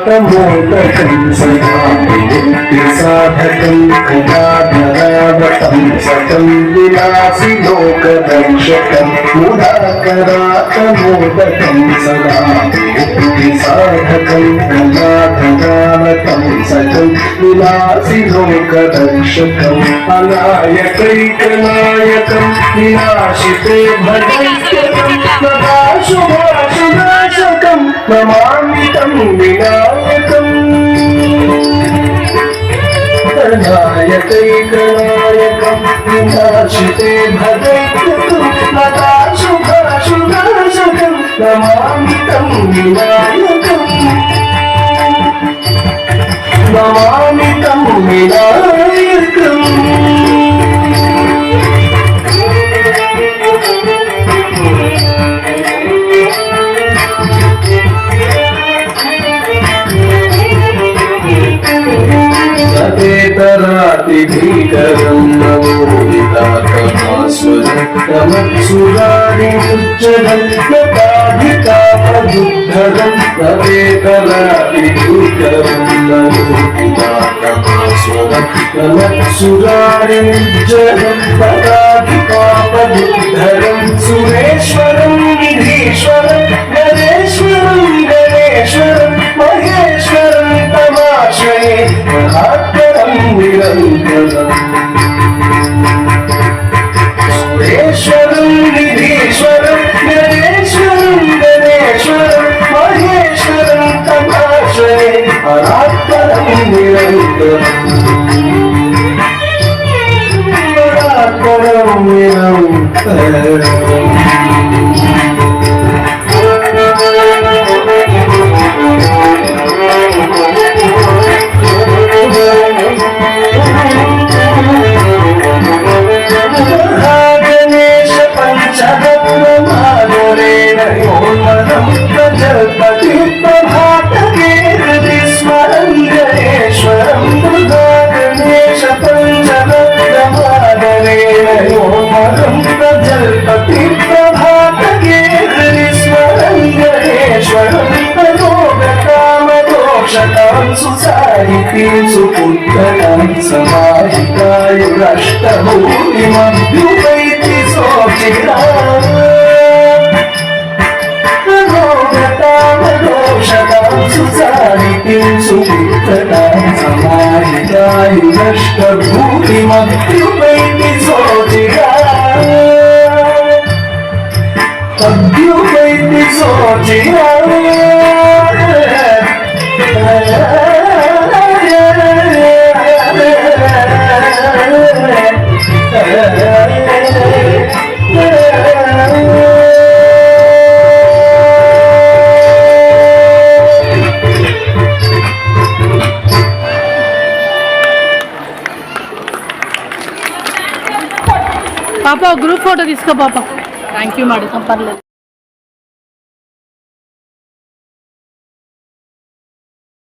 तमोदकं सदा विमुक्ति साधकं कलाधरावतं सकं विलासि लोकरक्षकं मुदाकरातमोदकं सदा विमुक्ति साधकं कलाधरावतं सकं विलासि लोकरक्षकं अनायकैकनायकं विनाशिते भदैत्यकं सदा शुभाशुनाशकं नमामि तं विनायकम् अनायकैकनायकं विनाशिते भदैत्यकं सदा शुभाशुनाशकं नमामि तं विनायकम् नमामि तं विनायकम् भीकरं नवोदिताकमास्वरं तमत्सुरारिमुच्चरं लताधिकापदुद्धरं तवेकलादिभीकरं नवोदिताकमास्वरं तमत्सुरारिमुच्चरं लताधिकापदुद्धरं सुरेश्वरं निधीश्वरं गणेश्वरं गणेश्वरं महेश्वरं तमाश्रये निरन्तरम् सुरेश्वरं निधीश्वरं गणेश्वरं गणेश्वरं महेश्वरं तमाश्रये परात्परं निरन्तरम् परात्परं निरन्तरम् सुपुत्रं समाहितायुरष्टभूतिमभ्युपैति सोचिरामोगतामदोषतां सुसारितिं सुपुत्रतां समाहितायुरष्टभूतिमभ्युपैति सोचिरामभ्युपैति सोचिराम పాప గ్రూప్ ఫోటో తీసుకో పాప. Thank you madam. పర్లేదు.